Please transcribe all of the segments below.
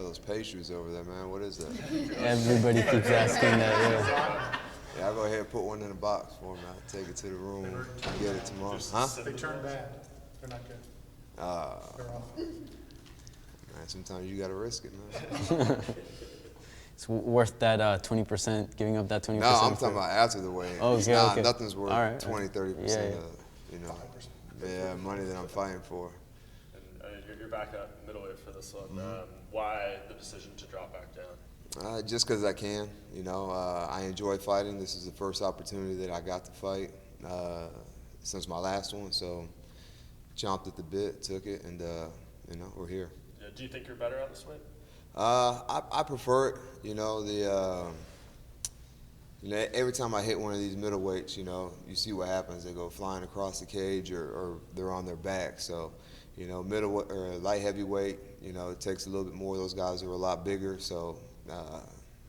are those pastries over there, man? What is that? Everybody keeps asking that. Yeah. Yeah, I'll go ahead and put one in a box for me. I'll take it to the room and get it tomorrow. Huh? They turn bad. They're not good. They're awful. Man, sometimes you got to risk it, man. It's worth that 20%, giving up that 20%. No, I'm talking about after the weigh-in. Oh, okay, nah, okay. Nothing's worth All right. 20, 30% Yeah, yeah. of, you know, yeah, money that I'm fighting for. And you're back at middleweight for this one. Why the decision to drop back down? Just because I can, you know. I enjoy fighting. This is the first opportunity that I got to fight since my last one, so chomped at the bit, took it, and, you know, we're here. Yeah, do you think you're better at this weight? I prefer it. You know, you know, every time I hit one of these middleweights, you know, you see what happens. They go flying across the cage or they're on their back. So, you know, middleweight or light heavyweight, you know, it takes a little bit more. Those guys are a lot bigger. So,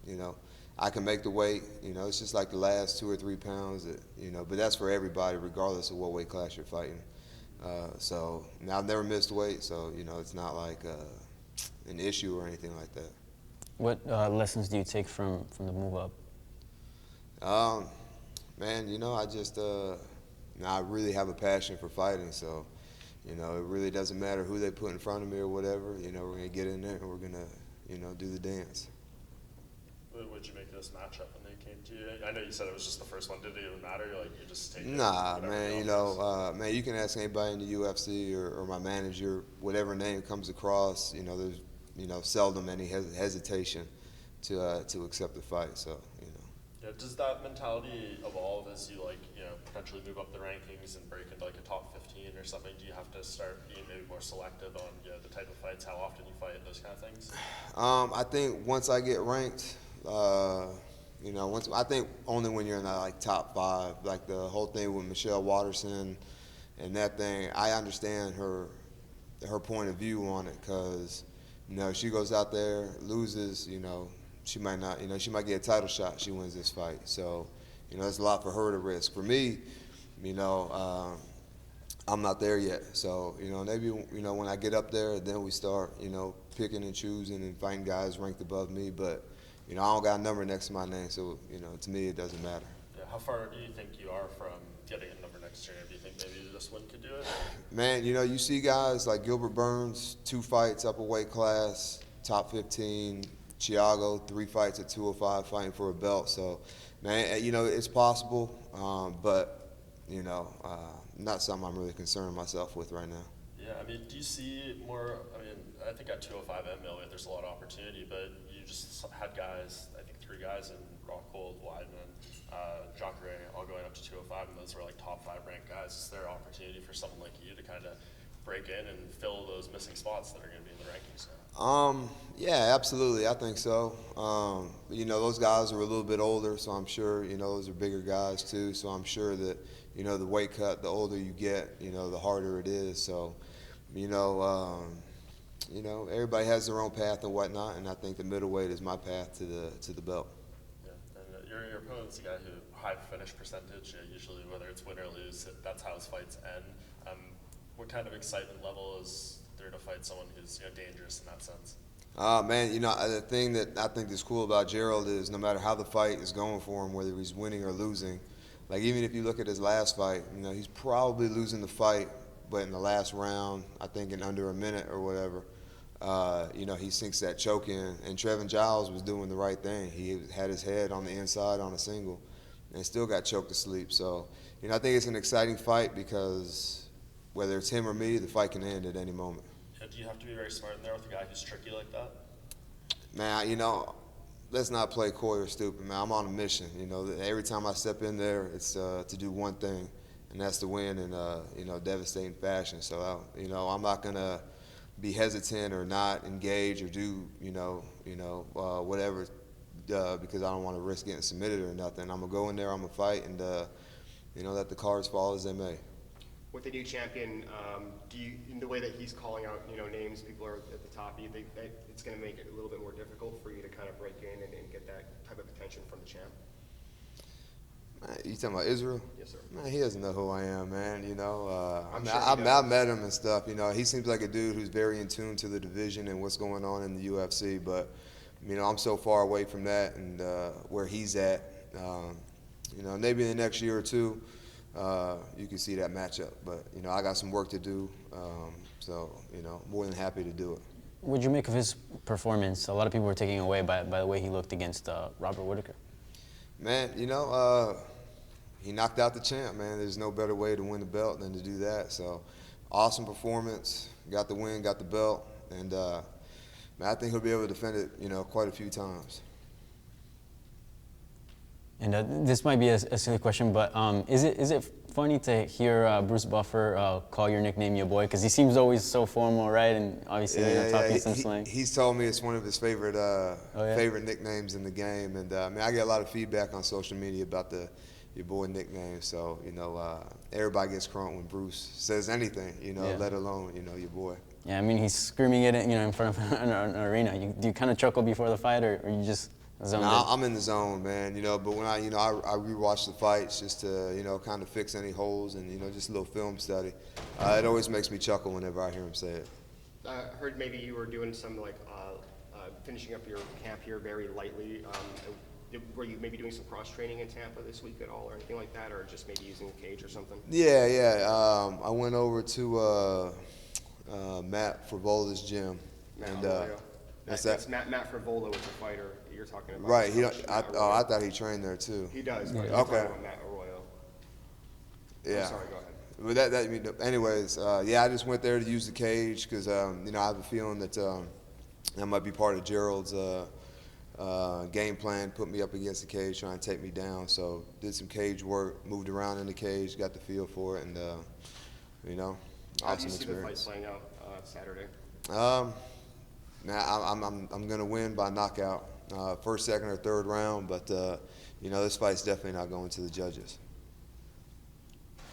you know, I can make the weight. You know, it's just like the last 2 or 3 pounds, that, you know, but that's for everybody regardless of what weight class you're fighting. So, now I've never missed weight, so, you know, it's not like an issue or anything like that. What lessons do you take from the move up? Man, you know, I just, I really have a passion for fighting, so, you know, it really doesn't matter who they put in front of me or whatever. You know, we're going to get in there and we're going to, you know, do the dance. What would you make of this matchup when they came to you? I know you said it was just the first one. Did it even matter? Like, you just take it? Nah, man, you know, man, you can ask anybody in the UFC or my manager, whatever name comes across, you know, there's, you know, seldom any hesitation to accept the fight, so, you know. Yeah, does that mentality evolve as you, like, you know, potentially move up the rankings and break into like a top 15 or something? Do you have to start being maybe more selective on, you know, the type of fights, how often you fight, those kind of things? I think once I get ranked, you know, I think only when you're in the like top 5, like the whole thing with Michelle Watterson and that thing, I understand her point of view on it, because, you know, she goes out there, loses, you know, she might not, you know, she might get a title shot, she wins this fight. So, you know, there's a lot for her to risk. For me, you know, I'm not there yet. So, you know, maybe, you know, when I get up there, then we start, you know, picking and choosing and fighting guys ranked above me. But, you know, I don't got a number next to my name, so, you know, to me it doesn't matter. Yeah, how far do you think you are from getting a number next year? Do you think maybe this one could do it? Man, you know, you see guys like Gilbert Burns, 2 fights up a weight class, top 15. Thiago, 3 fights at 205, fighting for a belt. So, man, you know, it's possible, but, you know, not something I'm really concerned myself with right now. Yeah, I mean, do you see more, I mean, I think at 205 and middleweight there's a lot of opportunity, but you just had guys, I think 3 guys in Rockhold, Weidman, Jacare, all going up to 205, and those were like top 5 ranked guys. Is there opportunity for someone like you to kind of break in and fill those missing spots that are going to be in the rankings now? Yeah, absolutely. I think so. You know, those guys are a little bit older, so I'm sure, you know, those are bigger guys too. So I'm sure that, you know, the weight cut, the older you get, you know, the harder it is. So, you know, everybody has their own path and whatnot, and I think the middleweight is my path to the belt. Yeah, and your opponent's a guy who high finish percentage. Usually, whether it's win or lose, that's how his fights end. What kind of excitement level is there to fight someone who's, you know, dangerous in that sense? Man, you know, the thing that I think is cool about Gerald is no matter how the fight is going for him, whether he's winning or losing, like even if you look at his last fight, you know, he's probably losing the fight, but in the last round, I think in under a minute or whatever, you know, he sinks that choke in. And Trevin Giles was doing the right thing. He had his head on the inside on a single and still got choked to sleep. So, you know, I think it's an exciting fight because whether it's him or me, the fight can end at any moment. Yeah, do you have to be very smart in there with a guy who's tricky like that? Man, you know, let's not play coy or stupid, man. I'm on a mission. You know, every time I step in there, it's to do one thing, and that's to win in, you know, devastating fashion. So, you know, I'm not going to be hesitant or not engage or do, whatever, because I don't want to risk getting submitted or nothing. I'm going to go in there, I'm going to fight, and, you know, let the cards fall as they may. With the new champion, do you, in the way that he's calling out, you know, names, people are at the top, do you think that it's going to make it a little bit more difficult for you to kind of break in and get that type of attention from the champ? Man, you talking about Israel? Yes, sir. Man, he doesn't know who I am, man. You know, I'm I mean, sure he I've does. met him and stuff. You know, he seems like a dude who's very in tune to the division and what's going on in the UFC. But you know, I'm so far away from that and where he's at. You know, maybe in the next year or two, you can see that matchup. But you know, I got some work to do. So you know, more than happy to do it. What'd you make of his performance? A lot of people were taken away by the way he looked against Robert Whitaker. Man, you know, he knocked out the champ, man. There's no better way to win the belt than to do that. So, awesome performance. Got the win, got the belt, and man, I think he'll be able to defend it, you know, quite a few times. And this might be a silly question, but is it funny to hear Bruce Buffer call your nickname your boy? Because he seems always so formal, right? And obviously, talking some slang. He's told me it's one of his favorite yeah? favorite nicknames in the game, and I mean, I get a lot of feedback on social media about your boy nickname. So you know, everybody gets crunk when Bruce says anything, you know, Yeah. let alone you know your boy. Yeah, I mean, he's screaming it, in front of an arena. Do you kind of chuckle before the fight, or you just zone No, in? I'm in the zone, man. You know, but when I rewatch the fights just to, you know, kind of fix any holes and, you know, just a little film study. It always makes me chuckle whenever I hear him say it. Heard maybe you were doing some finishing up your camp here very lightly. Were you maybe doing some cross training in Tampa this week at all, or anything like that, or just maybe using a cage or something? Yeah. I went over to Matt Frivola's gym. Matt and Arroyo. what's That's that? Matt Frivola was the fighter that you're talking about. Right. Matt I Arroyo. thought he trained there too. He does. But Okay. you're talking about Matt Arroyo. Yeah. I'm sorry, go ahead. But anyways, I just went there to use the cage because, you know, I have a feeling that that might be part of Gerald's game plan, put me up against the cage, trying to take me down. So did some cage work, moved around in the cage, got the feel for it, and, you know, How do awesome you see the fight experience. playing out Saturday? Man, I'm gonna win by knockout, first, second, or third round. But you know, this fight's definitely not going to the judges.